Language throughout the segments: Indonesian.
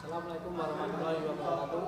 Assalamualaikum warahmatullahi wabarakatuh.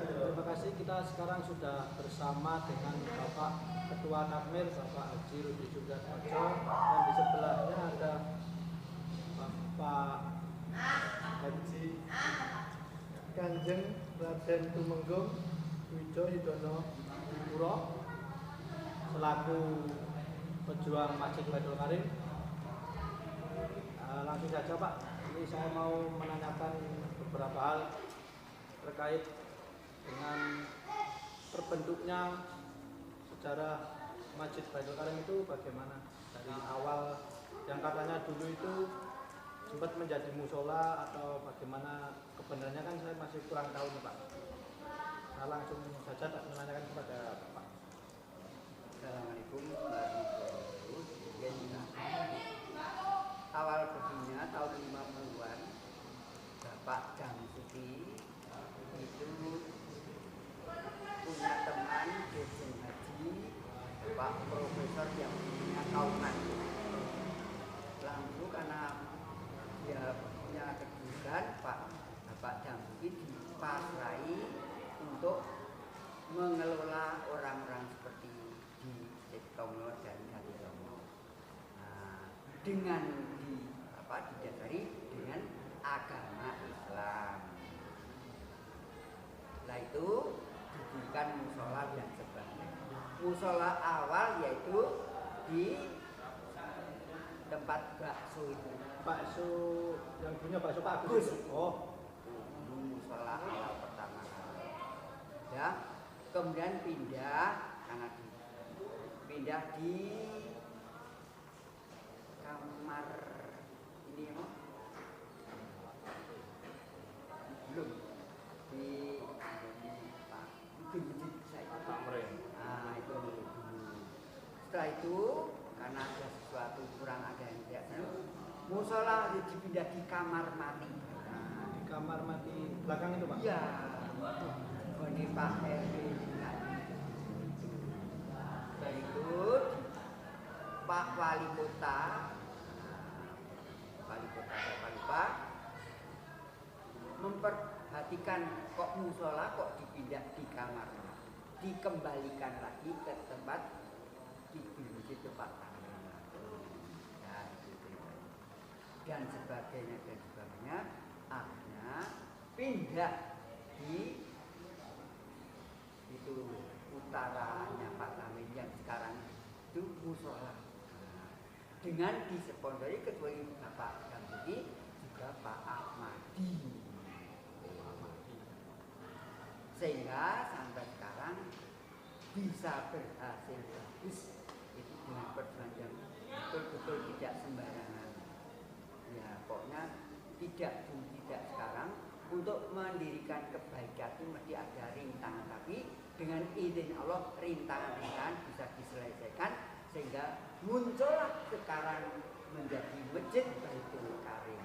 Terima kasih, kita sekarang sudah bersama dengan Bapak Ketua Takmir, Bapak Haji Rudi Sudarmojo, dan di sebelahnya ada Bapak Haji Kanjeng Raden Tumenggung Wijo Hidono Puro selaku pejuang Masjid Baitul Karim. Langsung saja Pak, ini saya mau menanyakan beberapa hal terkait dengan terbentuknya sejarah Masjid Baitul Karim itu bagaimana dari awal, yang katanya dulu itu sempat menjadi musola atau bagaimana kebenarannya, kan saya masih kurang tahu nih Pak. Saya langsung saja tak menanyakan kepada Bapak. Assalamualaikum warahmatullahi wabarakatuh. Awal berdirinya tahun 50-an, Bapak Damsuki itu punya teman dosen haji, Pak Profesor yang punya kauman. Langsung karena dia punya kedudukan, Bapak Damsuki dipasrai untuk mengelola orang-orang seperti di Ciptomo dan Jatiromo. Dengan didasari dengan agama Islam. Setelah itu didirikan musola dan sebagainya. Musola awal yaitu di tempat bakso itu. Bakso yang punya bakso Pak Agus. Oh, musola awal pertama kali. Ya, kemudian pindah di kamar ini ya, belum di itu dulu. Setelah itu karena ada sesuatu kurang, ada yang tidak senang, musola dipindah di kamar mati. Di kamar mati belakang itu Pak? Iya, ini Pak RW. Dari itu Pak Wali Kota saya lupa, memperhatikan kok musola kok dipindah di kamar, dikembalikan lagi ke tempat di tempat dan sebagainya, akhirnya pindah di itu utaranya Pak Tamin yang sekarang itu musola. Dengan disponsori ketua Bapak Damsuki juga Pak Ahmadi, sehingga sampai sekarang bisa berhasil bagus itu dengan perjuangan yang betul-betul tidak sembarangan. Ya pokoknya tidak sekarang untuk mendirikan kebaikan itu mesti ada rintangan, tapi dengan izin Allah rintangan-rintangan bisa diselesaikan sehingga muncullah sekarang menjadi Masjid Baitul Karim.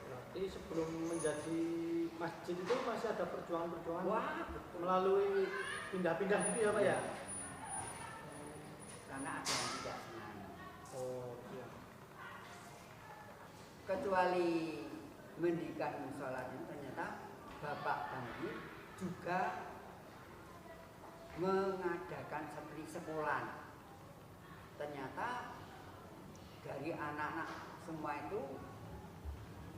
Berarti sebelum menjadi masjid itu masih ada perjuangan-perjuangan. Wah, melalui pindah-pindah gitu ya Pak ya? Karena ada yang tidak senang. Oh iya. Kecuali mendirikan musola itu, ternyata Bapak Damsuki juga mengadakan seperti sekolah. Ternyata dari anak-anak semua itu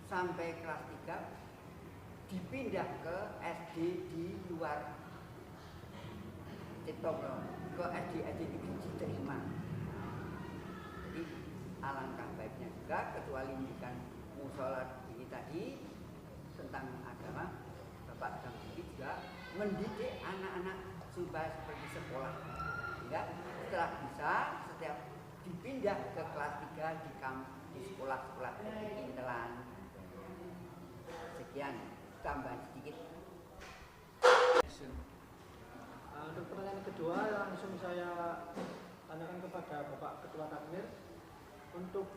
sampai kelas 3 dipindah ke SD di luar Ciptomo, ke SD diterima. Jadi alangkah baiknya juga, kecuali mendirikan musola ini tadi tentang agama, Bapak Damsuki juga mendidik anak-anak supaya seperti sekolah, sehingga setelah bisa setiap dipindah ke kelas 3 di sekolah-sekolah intelan. Sekian, tambah sedikit. Untuk pertanyaan kedua langsung saya tanyakan kepada Bapak Ketua Takmir, untuk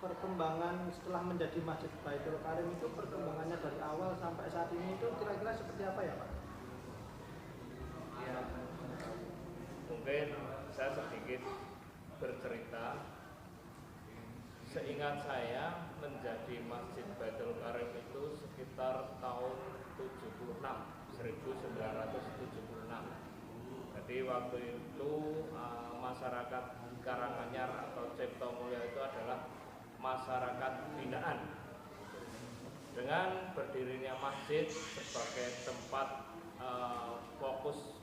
perkembangan setelah menjadi Masjid Baitul Karim itu perkembangannya dari awal sampai saat ini itu kira-kira seperti apa ya Pak? Ya, mungkin saya sedikit bercerita seingat saya menjadi Masjid Baitul Karim itu sekitar tahun 1976. Jadi waktu itu masyarakat Karanganyar atau Cipto Mulyo itu adalah masyarakat binaan. Dengan berdirinya masjid sebagai tempat fokus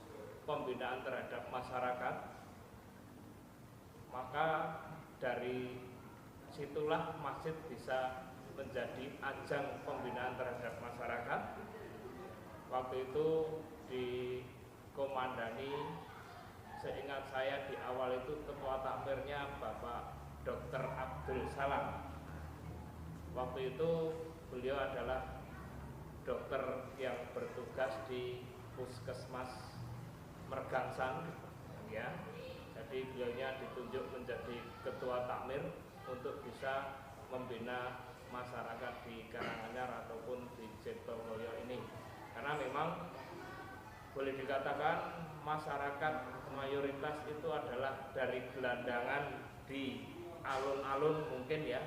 pembinaan terhadap masyarakat, maka dari situlah masjid bisa menjadi ajang pembinaan terhadap masyarakat. Waktu itu dikomandani, seingat saya di awal itu ketua takmirnya Bapak Dr. Abdul Salam. Waktu itu beliau adalah dokter yang bertugas di Puskesmas Mergangsan, ya. Jadi beliaunya ditunjuk menjadi ketua takmir untuk bisa membina masyarakat di Karanganyar ataupun di Cipto Mulyo ini. Karena memang boleh dikatakan masyarakat mayoritas itu adalah dari gelandangan di alun-alun mungkin ya.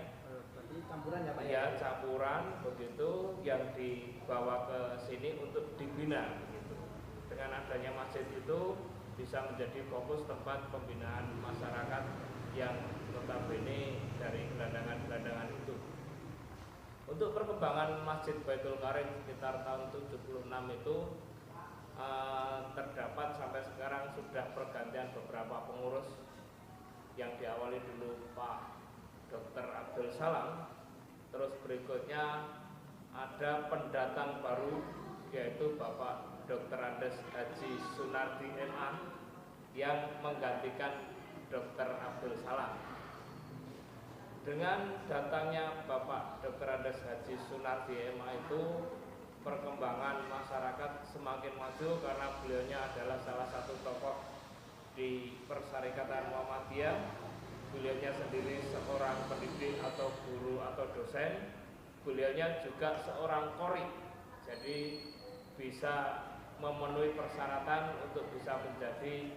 Berarti campuran ya Pak? Ya, campuran begitu yang dibawa ke sini untuk dibina begitu. Dengan adanya masjid itu bisa menjadi fokus tempat pembinaan masyarakat yang notabene dari gelandangan-gelandangan itu. Untuk perkembangan Masjid Baitul Karim sekitar tahun 76 itu terdapat sampai sekarang sudah pergantian beberapa pengurus, yang diawali dulu Pak Dr. Abdul Salam. Terus berikutnya ada pendatang baru yaitu Bapak Dr. Andes Haji Sunardi MA yang menggantikan Dr. Abdul Salam. Dengan datangnya Bapak Dr. Andes Haji Sunardi MA itu perkembangan masyarakat semakin maju karena beliaunya adalah salah satu tokoh di Persyarikatan Muhammadiyah. Beliaunya sendiri seorang pendidik atau guru atau dosen. Beliaunya juga seorang qori, jadi bisa memenuhi persyaratan untuk bisa menjadi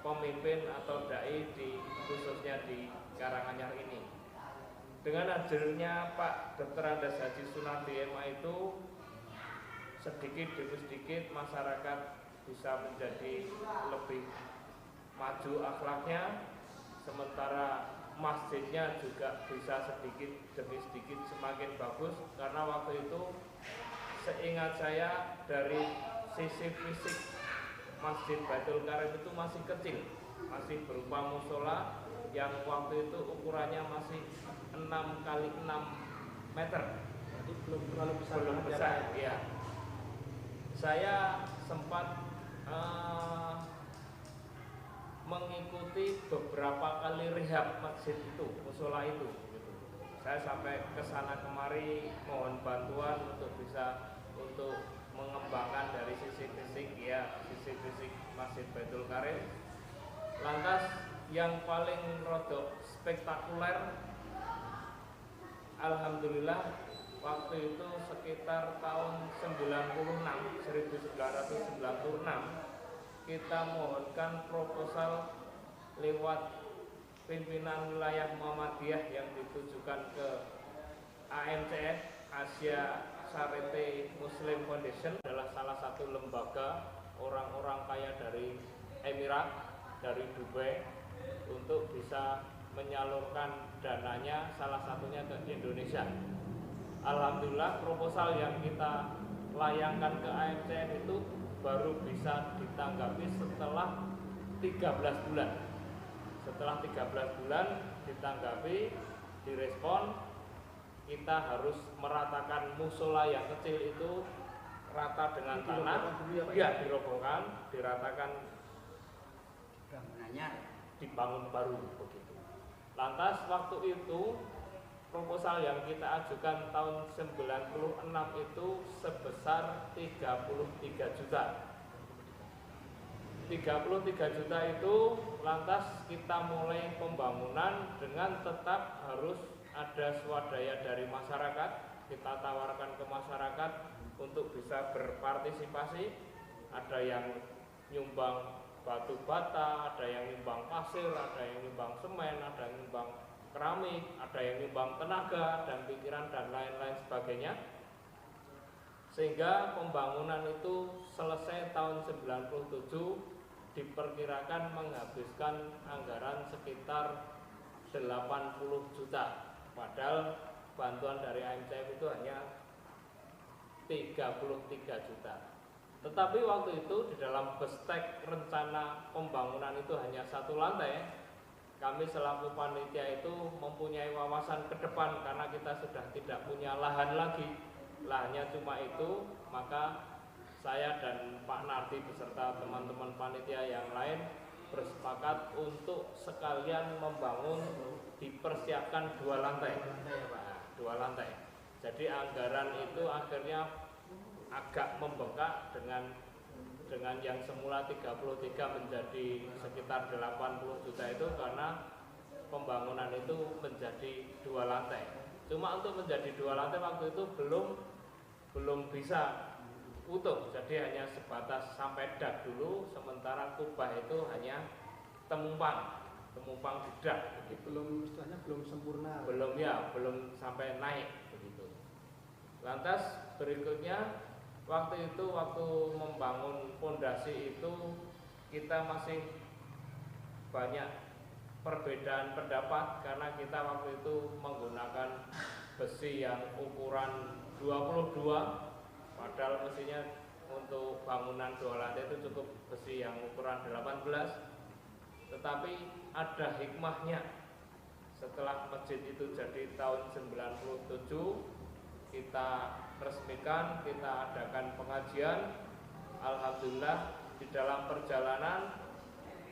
pemimpin atau dai di khususnya di Karanganyar ini. Dengan hadirnya Pak Dr. Andes Haji Sunardi MA itu sedikit demi sedikit masyarakat bisa menjadi lebih maju akhlaknya, sementara masjidnya juga bisa sedikit demi sedikit semakin bagus karena waktu itu seingat saya dari sisi fisik Masjid Baitul Karim itu masih kecil, masih berupa musola yang waktu itu ukurannya masih 6 kali 6 meter. Jadi belum terlalu besar. Belum besar, ya. Saya sempat mengikuti beberapa kali rehab masjid itu, musola itu gitu. Saya sampai ke sana kemari mohon bantuan untuk bisa mengembangkan dari sisi fisik ya, sisi fisik Masjid Baitul Karim. Lantas yang paling rodok spektakuler, alhamdulillah waktu itu sekitar tahun 1996 kita mohonkan proposal lewat pimpinan wilayah Muhammadiyah yang ditujukan ke AMCF, Asia Charity Muslim Foundation, adalah salah satu lembaga orang-orang kaya dari Emirat, dari Dubai, untuk bisa menyalurkan dananya salah satunya ke Indonesia. Alhamdulillah proposal yang kita layangkan ke AMCF itu baru bisa ditanggapi setelah 13 bulan. Setelah 13 bulan ditanggapi, direspon, kita harus meratakan musola yang kecil itu rata dengan tanah, ya dirobohkan, diratakan, bangunannya dibangun baru begitu. Lantas waktu itu proposal yang kita ajukan tahun 96 itu sebesar 33 juta. 33 juta itu lantas kita mulai pembangunan dengan tetap harus ada swadaya dari masyarakat. Kita tawarkan ke masyarakat untuk bisa berpartisipasi. Ada yang nyumbang batu bata, ada yang nyumbang pasir, ada yang nyumbang semen, ada yang nyumbang keramik, ada yang nyumbang tenaga dan pikiran dan lain-lain sebagainya. Sehingga pembangunan itu selesai tahun 97 diperkirakan menghabiskan anggaran sekitar 80 juta. Padahal bantuan dari AMCF itu hanya 33 juta. Tetapi waktu itu di dalam bestek rencana pembangunan itu hanya 1 lantai. Kami selaku panitia itu mempunyai wawasan ke depan karena kita sudah tidak punya lahan lagi. Lahannya cuma itu, maka saya dan Pak Nardi beserta teman-teman panitia yang lain bersepakat untuk sekalian membangun, dipersiapkan 2 lantai. Nah, 2 lantai. Jadi anggaran itu akhirnya agak membengkak dengan yang semula 33 menjadi sekitar 80 juta itu karena pembangunan itu menjadi 2 lantai. Cuma untuk menjadi 2 lantai waktu itu belum bisa utuh, jadi hanya sebatas sampai dak dulu, sementara kubah itu hanya temumpang di dak begitu. Istilahnya belum sempurna. Belum sampai naik begitu. Lantas berikutnya waktu membangun fondasi itu kita masih banyak perbedaan pendapat karena kita waktu itu menggunakan besi yang ukuran 22, padahal mestinya untuk bangunan 2 lantai itu cukup besi yang ukuran 18. Tetapi ada hikmahnya. Setelah masjid itu jadi tahun 97, kita resmikan, kita adakan pengajian. Alhamdulillah di dalam perjalanan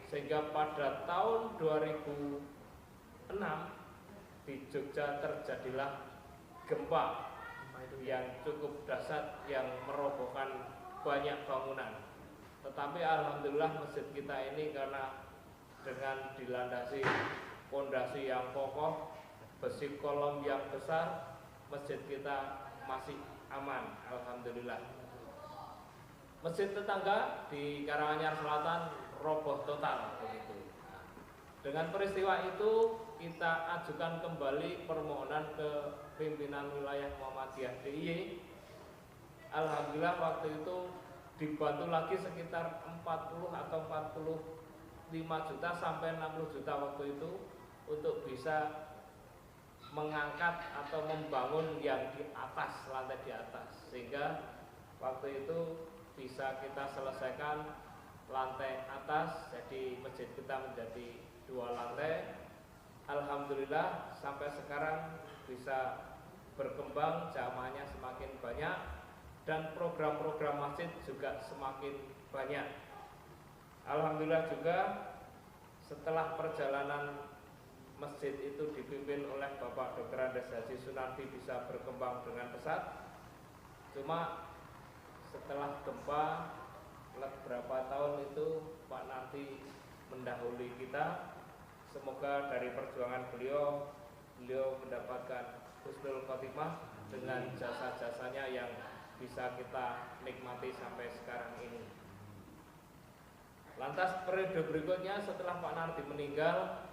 sehingga pada tahun 2006 di Jogja terjadilah gempa yang cukup dahsyat yang merobohkan banyak bangunan. Tetapi alhamdulillah masjid kita ini karena dengan dilandasi fondasi yang kokoh, besi kolom yang besar, masjid kita masih aman, alhamdulillah. Masjid tetangga di Karanganyar Selatan roboh total begitu. Dengan peristiwa itu kita ajukan kembali permohonan ke pimpinan wilayah Muhammadiyah DIY. Alhamdulillah waktu itu dibantu lagi sekitar 40 atau 45 juta sampai 60 juta waktu itu untuk bisa mengangkat atau membangun yang di atas, lantai di atas, sehingga waktu itu bisa kita selesaikan lantai atas, jadi masjid kita menjadi 2 lantai. Alhamdulillah sampai sekarang bisa berkembang, jamaahnya semakin banyak dan program-program masjid juga semakin banyak. Alhamdulillah juga setelah perjalanan masjid itu dipimpin oleh Bapak Dr. Andes Haji Sunardi bisa berkembang dengan pesat. Cuma setelah gempa berapa tahun itu Pak Nardi mendahului kita. Semoga dari perjuangan beliau mendapatkan husnul khotimah dengan jasa-jasanya yang bisa kita nikmati sampai sekarang ini. Lantas periode berikutnya setelah Pak Nardi meninggal,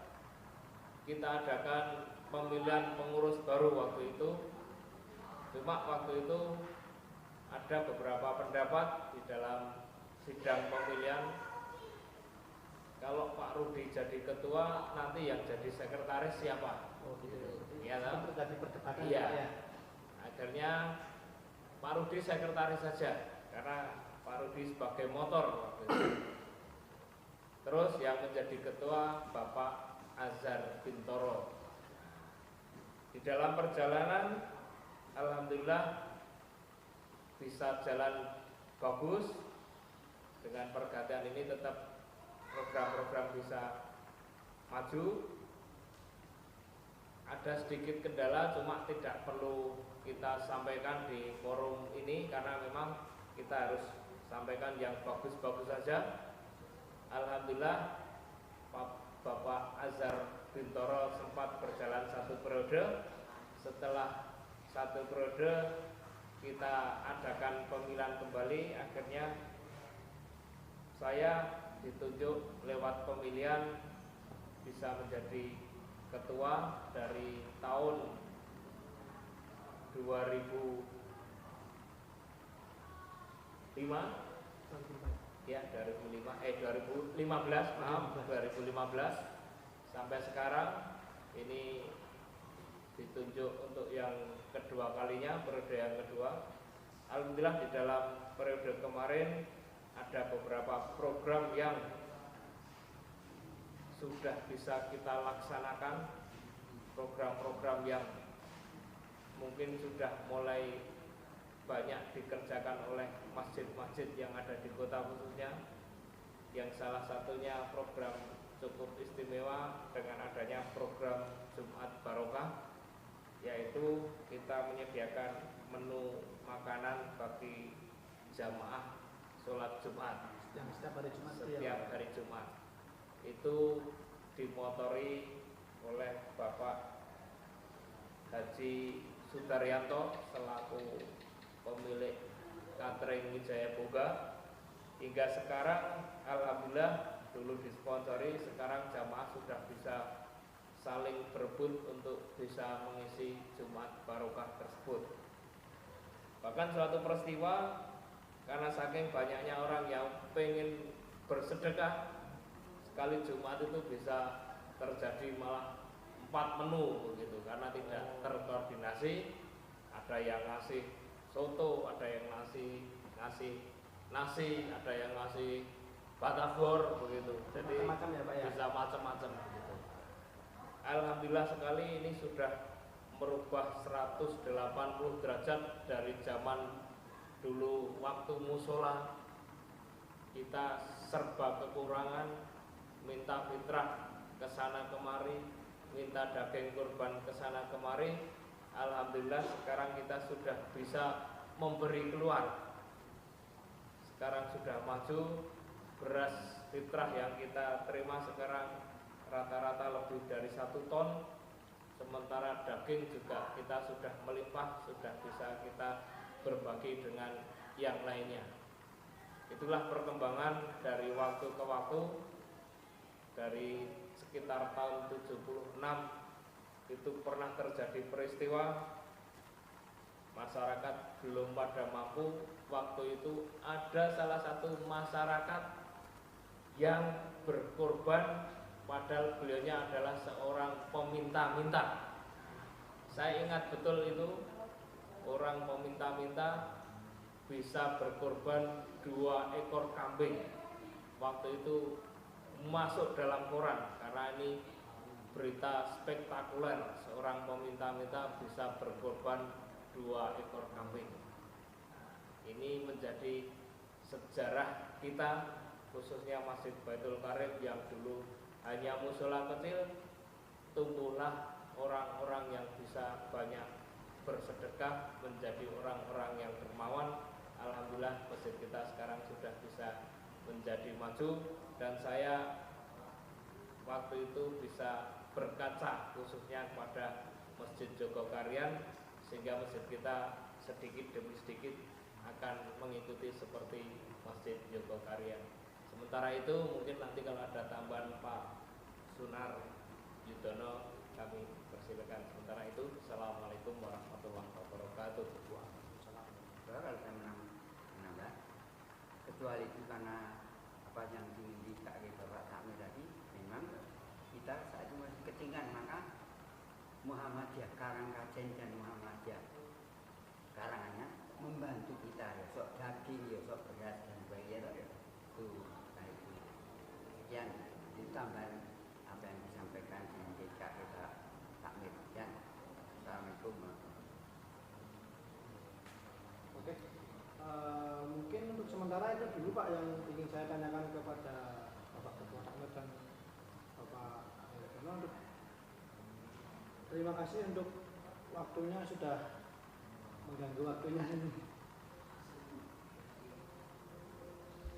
kita adakan pemilihan pengurus baru waktu itu. Cuma waktu itu ada beberapa pendapat di dalam sidang pemilihan. Kalau Pak Rudi jadi ketua, nanti yang jadi sekretaris siapa? Oh gitu. Ya, terjadi perdebatan. iya. Ya. Akhirnya Pak Rudi sekretaris saja, karena Pak Rudi sebagai motor waktu itu. Terus yang menjadi ketua Bapak Azhar Bintoro. Di dalam perjalanan alhamdulillah bisa jalan bagus. Dengan pergantian ini tetap program-program bisa maju. Ada sedikit kendala, cuma tidak perlu kita sampaikan di forum ini karena memang kita harus sampaikan yang bagus-bagus saja. Alhamdulillah Bapak Azhar Bintoro sempat berjalan 1 periode. Setelah 1 periode kita adakan pemilihan kembali. Akhirnya saya ditunjuk lewat pemilihan bisa menjadi ketua dari tahun 2005 ya 2015 maaf 2015 sampai sekarang ini ditunjuk untuk yang kedua kalinya, periode yang kedua. Alhamdulillah di dalam periode kemarin ada beberapa program yang sudah bisa kita laksanakan, program-program yang mungkin sudah mulai banyak dikerjakan oleh masjid-masjid yang ada di kota khususnya, yang salah satunya program cukup istimewa dengan adanya program Jumat Barokah, yaitu kita menyediakan menu makanan bagi jamaah sholat Jumat yang setiap hari Jumat. setiap hari Jumat. Itu dimotori oleh Bapak Haji Sudaryanto selaku pemilik catering Wijaya Boga. Hingga sekarang alhamdulillah, dulu disponsori, sekarang jamaah sudah bisa saling berebut untuk bisa mengisi Jumat Barokah tersebut. Bahkan suatu peristiwa, karena saking banyaknya orang yang pengen bersedekah, sekali Jumat itu bisa terjadi malah 4 menu begitu, karena tidak terkoordinasi. Ada yang ngasih soto, ada yang ngasih nasi, ada yang ngasih batagor begitu. Jadi macam-macam ya Pak ya. bisa macam-macam begitu. Alhamdulillah sekali ini sudah merubah 180 derajat dari zaman dulu waktu musola kita serba kekurangan, minta fitrah kesana kemari, minta daging kurban kesana kemari. Alhamdulillah sekarang kita sudah bisa memberi keluar. Sekarang sudah maju, beras fitrah yang kita terima sekarang rata-rata lebih dari 1 ton. Sementara daging juga kita sudah melimpah, sudah bisa kita berbagi dengan yang lainnya. Itulah perkembangan dari waktu ke waktu. Dari sekitar tahun 76 itu pernah terjadi peristiwa masyarakat belum pada mampu. Waktu itu ada salah satu masyarakat yang berkorban, padahal beliaunya adalah seorang peminta-minta. Saya ingat betul itu, orang peminta-minta bisa berkorban 2 ekor kambing. Waktu itu masuk dalam koran, karena ini berita spektakuler, seorang peminta-minta bisa berkorban 2 ekor kambing. Ini menjadi sejarah kita, khususnya Masjid Baitul Karim yang dulu hanya musola kecil, tumbuhlah orang-orang yang bisa banyak bersedekah, menjadi orang-orang yang dermawan. Alhamdulillah masjid kita sekarang sudah bisa menjadi maju, dan saya waktu itu bisa berkaca khususnya kepada Masjid Jogokarian, sehingga masjid kita sedikit demi sedikit akan mengikuti seperti Masjid Jogokarian. Sementara itu mungkin nanti kalau ada tambahan Pak Sunar Yudono kami persilakan. Sementara itu, Assalamualaikum warahmatullahi wabarakatuh. Kalau saya menambah, kecuali itu karena apa yang diminta Bapak Takmir tadi, memang kita saat itu masih ketinggalan, maka Muhammadiyah Karangkajen dan Muhammadiyah Karangannya membantu kita, ya sok daging, ya sok beras dan sebagainya, ya itu sekian ditambah apa yang disampaikan di DK kita Takmir. Ya, Assalamualaikum. Oke, mungkin untuk sementara itu dulu Pak yang ingin saya tanyakan kepada Bapak Ketua Takmir dan Bapak Yono. Terima kasih untuk waktunya, sudah mengganggu waktunya ini.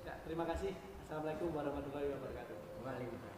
Ya, terima kasih. Assalamualaikum warahmatullahi wabarakatuh. Waalaikumsalam.